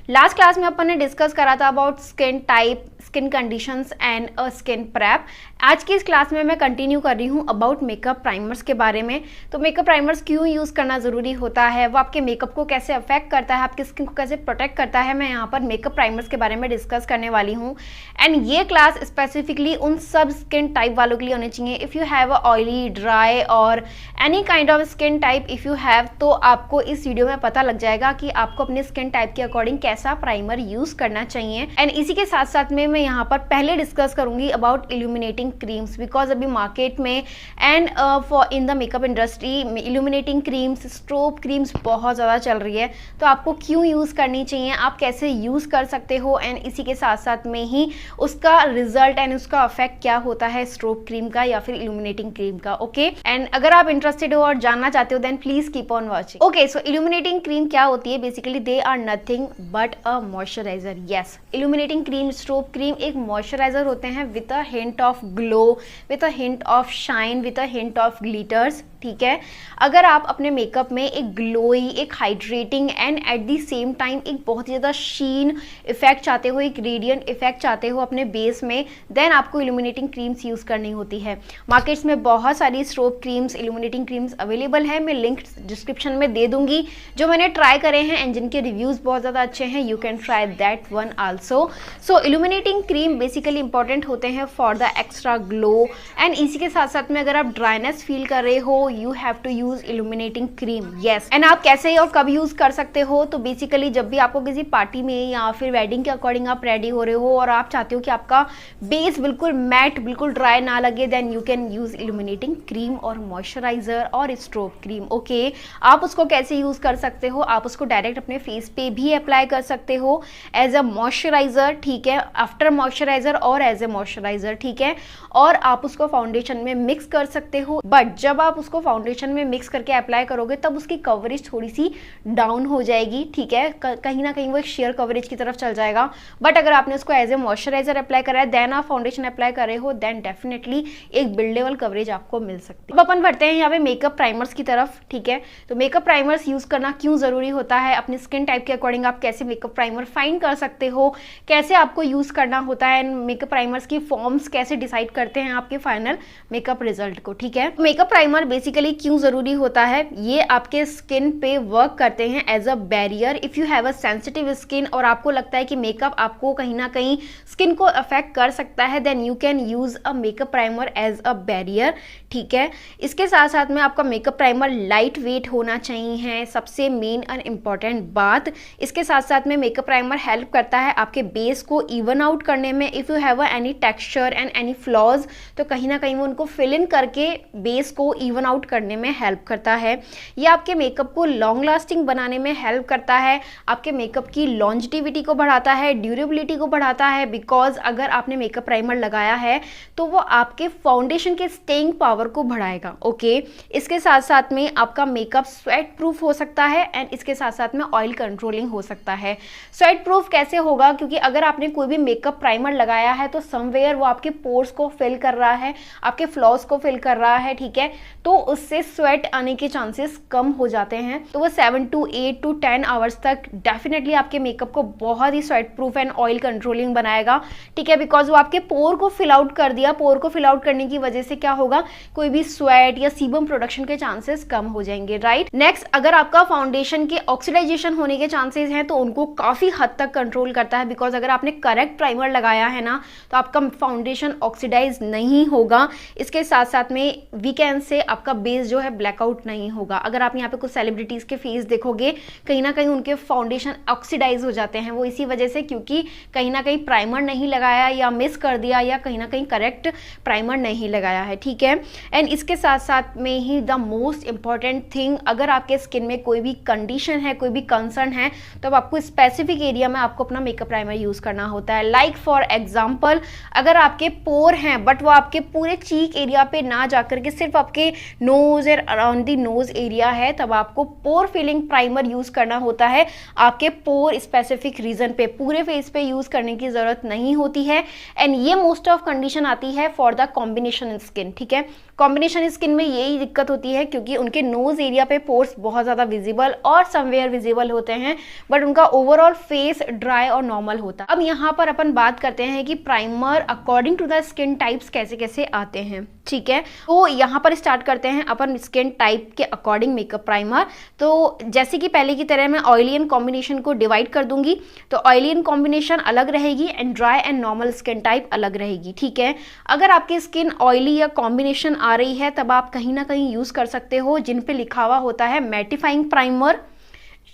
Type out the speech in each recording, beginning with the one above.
Last class में अपन ने discuss करा था about skin type, skin conditions and a skin prep. आज की इस क्लास में मैं कंटिन्यू कर रही हूँ अबाउट मेकअप प्राइमर्स के बारे में। तो मेकअप प्राइमर्स क्यों यूज़ करना ज़रूरी होता है, वो आपके मेकअप को कैसे अफेक्ट करता है, आपकी स्किन को कैसे प्रोटेक्ट करता है, मैं यहाँ पर मेकअप प्राइमर्स के बारे में डिस्कस करने वाली हूँ। एंड ये क्लास स्पेसिफिकली उन सब स्किन टाइप वालों के लिए होनी चाहिए। If you have a oily, dry और any kind of skin type if you have, तो आपको इस वीडियो में पता लग जाएगा कि आपको अपने स्किन टाइप के अकॉर्डिंग कैसा प्राइमर यूज़ करना चाहिए। एंड इसी के साथ साथ में मैं यहाँ पर पहले डिस्कस करूंगी अबाउट इल्यूमिनेटिंग क्रीम्स, बिकॉज अभी मार्केट में and for in the makeup industry illuminating creams, strobe creams बहुत ज़्यादा चल रही है। तो आपको क्यों यूज़ करनी चाहिए, आप कैसे यूज़ कर सकते हो, एंड इसी के साथ साथ में ही उसका रिजल्ट एंड उसका अफेक्ट क्या होता है स्ट्रोब क्रीम का या फिर इल्यूमिनेटिंग क्रीम का। ओके, एंड अगर आप इंटरेस्टेड हो और जानना चाहते हो then please keep on watching. Okay, so illuminating cream क्या होती है? Basically they are nothing but a moisturiser. Yes, illuminating cream, strobe cream एक मॉइस्चराइजर होते हैं with a hint of glow, with a hint of shine, with a hint of glitters. ठीक है, अगर आप अपने मेकअप में एक ग्लोई, एक hydrating and at the same time एक बहुत ही ज़्यादा शीन इफेक्ट चाहते हो, एक रेडियंट इफेक्ट चाहते हो अपने बेस में, देन आपको इल्यूमिनेटिंग क्रीम्स यूज़ करनी होती है। मार्केट्स में बहुत सारी strobe creams, illuminating creams available है, मैं लिंक डिस्क्रिप्शन में दे दूंगी जो मैंने ट्राई करे हैं एंड जिनके रिव्यूज़ बहुत ज़्यादा अच्छे हैं। You can try that one also. So illuminating cream basically important होते हैं for the extra glow. And इसी के साथ साथ में अगर आप ड्राइनेस फील कर रहे हो, you have to use illuminating cream. Yes, and आप कैसे और कब यूज कर सकते हो? तो बेसिकली जब भी आपको किसी पार्टी में या फिर वेडिंग के अकॉर्डिंग आप रेडी हो रहे हो और आप चाहते हो कि आपका बेस बिल्कुल मैट, बिल्कुल ड्राई ना लगे, then you can use illuminating cream और मॉइस्चराइजर और स्ट्रोब क्रीम। ओके, आप उसको कैसे यूज कर सकते हो? आप उसको डायरेक्ट अपने फेस पे भी अप्लाई कर सकते हो एज अ मॉइस्चराइजर, ठीक है, आफ्टर मॉइस्चराइजर और एज ए मॉइस्चराइजर, ठीक है, और आप उसको फाउंडेशन में मिक्स कर सकते हो। बट जब आप उसको फाउंडेशन में मिक्स करके अप्लाई करोगे तब उसकी कवरेज थोड़ी सी डाउन हो जाएगी, ठीक है, कहीं ना कहीं वो एक शेयर कवरेज की तरफ चल जाएगा। बट अगर आपने उसको एज ए मॉइस्चराइजर अप्लाई करा है, देन आप फाउंडेशन अप्लाई कर रहे हो, देन डेफिनेटली एक बिल्डेबल कवरेज आपको मिल सकती है। अब अपन बढ़ते हैं यहाँ पे मेकअप प्राइमर्स की तरफ। ठीक है, तो मेकअप प्राइमर्स यूज करना क्यों जरूरी होता है, अपनी स्किन टाइप के अकॉर्डिंग आप कैसे मेकअप प्राइमर फाइंड कर सकते हो, कैसे आपको यूज करना होता है, एंड मेकअप प्राइमर्स की फॉर्म्स कैसे डिसाइड करते हैं आपके फाइनल मेकअप रिजल्ट को। ठीक है, मेकअप प्राइमर बेसिकली क्यों जरूरी होता है? ये आपके स्किन पे वर्क करते हैं as a barrier. If you have a sensitive skin और आपको लगता है कि मेकअप आपको कहीं ना कहीं स्किन को अफेक्ट कर सकता है, then you can use a makeup primer as a barrier. ठीक है, इसके साथ साथ में आपका मेकअप प्राइमर लाइट वेट होना चाहिए, सबसे मेन और इम्पॉर्टेंट बात। इसके साथ साथ में मेकअप प्राइमर हेल्प करता है आपके बेस को इवन आउट करने में। If you have any texture and any flaws, तो कहीं ना कहीं वो उनको फिल इन करके बेस को इवन आउट करने में हेल्प करता है। ये आपके मेकअप को लॉन्ग लास्टिंग बनाने में हेल्प करता है, आपके मेकअप की लॉन्जिटिविटी को बढ़ाता है, ड्यूरेबिलिटी को बढ़ाता है। बिकॉज अगर आपने मेकअप प्राइमर लगाया है तो वो आपके फाउंडेशन के स्टेइंग पावर को बढ़ाएगा। ओके, इसके साथ साथ में आपका मेकअप स्वेट प्रूफ हो सकता है एंड इसके साथ साथ में ऑयल कंट्रोलिंग हो सकता है। स्वेट प्रूफ कैसे होगा? क्योंकि अगर आपने कोई भी मेकअप प्राइमर लगाया है तो समवेयर वो आपके पोर्स को फिल कर रहा है, आपके फ्लॉज को फिल कर रहा है, ठीक है, तो उससे स्वेट आने के चांसेस कम हो जाते हैं। तो वो 7 to 8 to 10 आवर्स तक डेफिनेटली आपके मेकअप को बहुत ही sweat proof and oil controlling बनाएगा। ठीक है, बिकॉज वो आपके पोर को फिल आउट कर दिया। पोर को फिल आउट करने की वजह से क्या होगा, कोई भी स्वेट या सीबम प्रोडक्शन के चांसेस कम हो जाएंगे। राइट, नेक्स्ट, अगर आपका फाउंडेशन के ऑक्सीडाइजेशन होने के चांसेस हैं तो उनको काफी हद तक कंट्रोल करता है। बिकॉज अगर आपने करेक्ट प्राइमर लगाया है ना तो आपका फाउंडेशन ऑक्सीडाइज नहीं होगा। इसके साथ साथ में वीकेंड से आपका बेस जो है ब्लैकआउट नहीं होगा। अगर आप यहाँ पे कुछ सेलिब्रिटीज के फेस देखोगे, कहीं ना कहीं उनके फाउंडेशन ऑक्सीडाइज हो जाते हैं, वो इसी वजह से क्योंकि कहीं ना कहीं प्राइमर नहीं लगाया या मिस कर दिया या कहीं ना कहीं करेक्ट प्राइमर नहीं लगाया है। ठीक है, एंड इसके साथ साथ में ही द मोस्ट इंपॉर्टेंट थिंग, अगर आपके स्किन में कोई भी कंडीशन है, कोई भी कंसर्न है, तो अब आपको स्पेसिफिक एरिया में आपको अपना मेकअप प्राइमर यूज करना होता है। लाइक फॉर एग्जाम्पल, अगर आपके पोर हैं बट वो आपके पूरे चीक एरिया पे ना जाकर के सिर्फ आपके नोज और अराउंड द नोज एरिया है, तब आपको पोर फिलिंग प्राइमर यूज करना होता है। आपके पोर स्पेसिफिक रीजन पे, पूरे फेस पे यूज करने की जरूरत नहीं होती है। एंड ये मोस्ट ऑफ कंडीशन आती है फॉर द कॉम्बिनेशन स्किन। ठीक है, कॉम्बिनेशन स्किन में यही दिक्कत होती है क्योंकि उनके नोज एरिया पे पोर्स बहुत ज़्यादा विजिबल और समवेयर विजिबल होते हैं, बट उनका ओवरऑल फेस ड्राई और नॉर्मल होता है। अब यहाँ पर अपन बात करते हैं कि primer according to the skin types कैसे कैसे आते हैं, ठीक है। तो यहाँ पर स्टार्ट करते हैं अपन स्किन टाइप के अकॉर्डिंग मेकअप प्राइमर। तो जैसे कि पहले की तरह मैं ऑयली एंड कॉम्बिनेशन को डिवाइड कर दूंगी, तो ऑयली एंड कॉम्बिनेशन अलग रहेगी and dry and normal skin type अलग रहेगी, ठीक है। अगर आपकी स्किन ऑयली या कॉम्बिनेशन आ रही है तब आप कहीं ना कहीं यूज कर सकते हो जिन पे लिखा हुआ होता है mattifying primer,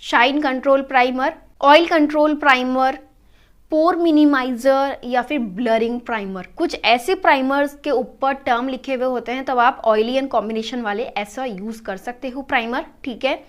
shine control primer, oil control primer, pore minimizer या फिर ब्लरिंग प्राइमर। कुछ ऐसे प्राइमर्स के ऊपर टर्म लिखे हुए होते हैं, तब आप ऑयली एंड कॉम्बिनेशन वाले ऐसा यूज कर सकते हो प्राइमर, ठीक है।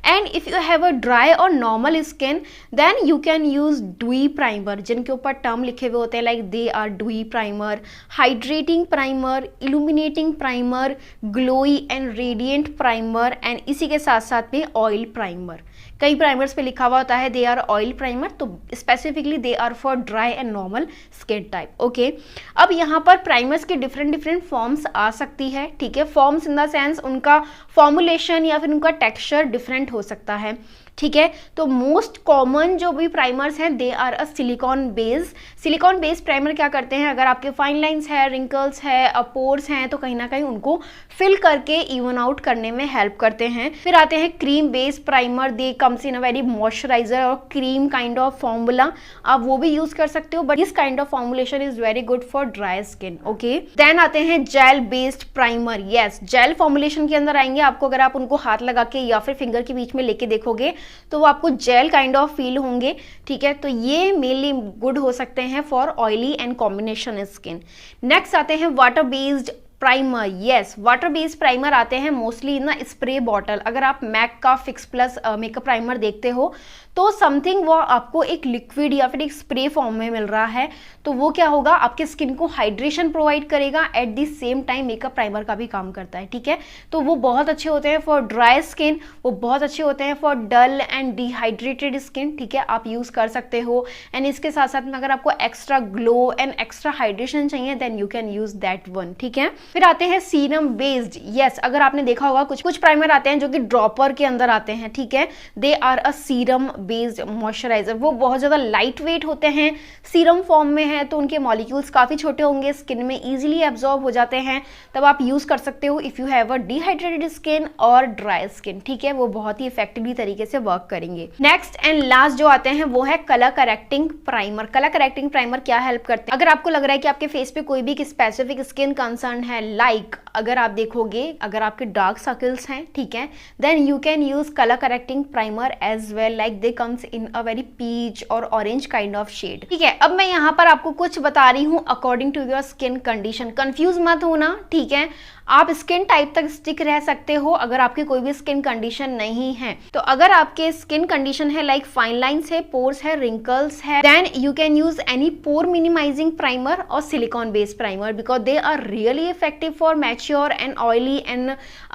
And if you have a dry और normal skin then you can use dewy primer, जिनके ऊपर टर्म लिखे हुए होते हैं like they are dewy primer, hydrating primer, illuminating primer, glowy and radiant primer, and इसी के साथ साथ में ऑयल प्राइमर। कई प्राइमर्स पे लिखा हुआ होता है दे आर ऑयल प्राइमर, तो specifically they are for dry and normal skin type, okay. अब यहाँ पर प्राइमर्स की डिफरेंट फॉर्म्स आ सकती है, ठीक है। फॉर्म्स इन द सेंस उनका फॉर्मुलेशन या फिर उनका टेक्सचर डिफरेंट हो सकता है, ठीक है। तो मोस्ट कॉमन जो भी प्राइमर्स हैं they are a silicone base. Silicone base primer क्या करते हैं, अगर आपके फाइन लाइंस है, रिंकल्स है, पोर्स हैं, तो कहीं ना कहीं उनको फिल करके इवन आउट करने में हेल्प करते हैं। फिर आते हैं cream base primer, they comes in a very moisturiser और क्रीम काइंड ऑफ फॉर्मूला, आप वो भी यूज कर सकते हो, but this kind of formulation is very good for dry skin, okay. Then आते हैं gel based primer. Yes, gel formulation के अंदर आएंगे। आपको अगर आप उनको हाथ लगा के या फिर फिंगर के बीच में लेके देखोगे तो वो आपको जेल काइंड ऑफ फील होंगे, ठीक है। तो ये मेनली गुड हो सकते हैं for oily and combination skin. Next आते हैं water based primer. Yes, water based primer आते हैं मोस्टली इन स्प्रे बॉटल। अगर आप मैक का फिक्स प्लस मेकअप प्राइमर देखते हो तो समथिंग वो आपको एक लिक्विड या फिर एक स्प्रे फॉर्म में मिल रहा है, तो वो क्या होगा, आपके स्किन को हाइड्रेशन प्रोवाइड करेगा, at the same time makeup primer का भी काम करता है, ठीक है। तो वो बहुत अच्छे होते हैं फॉर ड्राई स्किन, वो बहुत अच्छे होते हैं for dull and dehydrated skin, ठीक है, आप यूज कर सकते हो। एंड इसके साथ साथ में अगर आपको extra glow and extra hydration चाहिए then you can use that one, ठीक है। फिर आते हैं सीरम बेस्ड। यस, अगर आपने देखा होगा कुछ प्राइमर आते हैं जो कि ड्रॉपर के अंदर आते हैं, ठीक है, they are a serum based moisturiser. वो बहुत ज्यादा लाइट वेट होते हैं, सीरम फॉर्म में है तो उनके मॉलिक्यूल्स काफी छोटे होंगे, स्किन में इजीली एब्जॉर्ब हो जाते हैं, तब आप यूज कर सकते हो if you have a dehydrated skin और ड्राई स्किन, ठीक है। वो बहुत ही इफेक्टिवली तरीके से वर्क करेंगे। नेक्स्ट एंड लास्ट जो आते हैं वो है colour correcting primer. Colour correcting primer क्या हेल्प करते हैं, अगर आपको लग रहा है कि आपके फेस पे कोई भी स्पेसिफिक स्किन कंसर्न है, लाइक अगर आप देखोगे अगर आपके डार्क सर्कल्स हैं, ठीक है, then you can use colour correcting primer as well, like they comes in a very peach और ऑरेंज काइंड ऑफ शेड, ठीक है। अब मैं यहाँ पर आपको कुछ बता रही हूँ according to your skin condition, confuse मत होना, ठीक है। आप स्किन टाइप तक स्टिक रह सकते हो अगर आपकी कोई भी स्किन कंडीशन नहीं है। तो अगर आपके स्किन कंडीशन है लाइक फाइन लाइंस है, पोर्स है, रिंकल्स है, then you can use any pore minimizing primer और silicone based primer because they are really effective for mature and oily and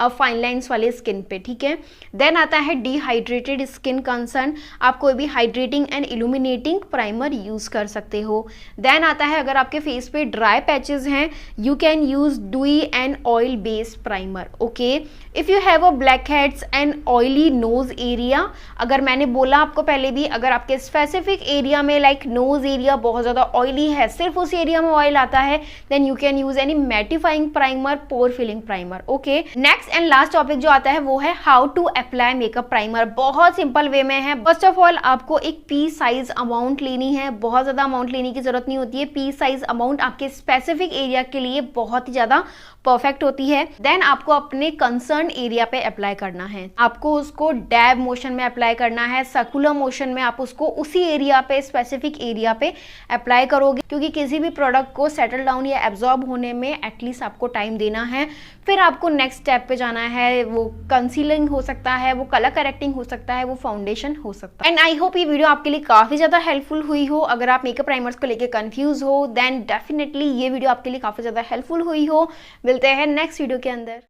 fine lines वाले स्किन पे, ठीक है। Then आता है डिहाइड्रेटेड स्किन कंसर्न, आप कोई भी hydrating and illuminating primer use कर सकते हो। देन आता है अगर आपके फेस पे ड्राई पैचेस हैं, you can use dewy and oil based primer, okay. If you have a black heads and oily knows area, अगर मैंने बोला आपको पहले भी, अगर आपके स्पेसिफिक एरिया में लाइक नोज एरिया बहुत ज्यादा ऑयली है, सिर्फ उस एरिया में ऑयल आता है, then you can use any mattifying primer, pore filling primer, okay. Next and last topic जो आता है वो है how to apply makeup primer. बहुत सिंपल वे में है। फर्स्ट ऑफ ऑल आपको एक पी साइज अमाउंट लेनी है, बहुत ज्यादा अमाउंट लेने की जरूरत नहीं होती है। पी साइज अमाउंट आपके स्पेसिफिक एरिया के लिए बहुत ही ज्यादा परफेक्ट होती है। देन आपको अपने कंसर्न एरिया पे अप्लाई करना है, आपको उसको डैब मोशन में अप्लाई करना है, सर्कुलर मोशन में आप उसको उसी एरिया पे, स्पेसिफिक एरिया पे अप्लाई करोगे, क्योंकि किसी भी प्रोडक्ट को सेटल डाउन या एब्जॉर्ब होने में एटलीस्ट आपको टाइम देना है। फिर आपको नेक्स्ट स्टेप पे जाना है, वो कंसीलिंग हो सकता है, वो कलर करेक्टिंग हो सकता है, वो फाउंडेशन हो सकता है। एंड आई होप ये वीडियो आपके लिए काफी ज्यादा हेल्पफुल हुई हो। अगर आप मेकअप प्राइमर्स को लेकर कंफ्यूज हो देन डेफिनेटली ये वीडियो आपके लिए काफी ज्यादा हेल्पफुल हुई हो। मिलते हैं नेक्स्ट वीडियो के अंदर।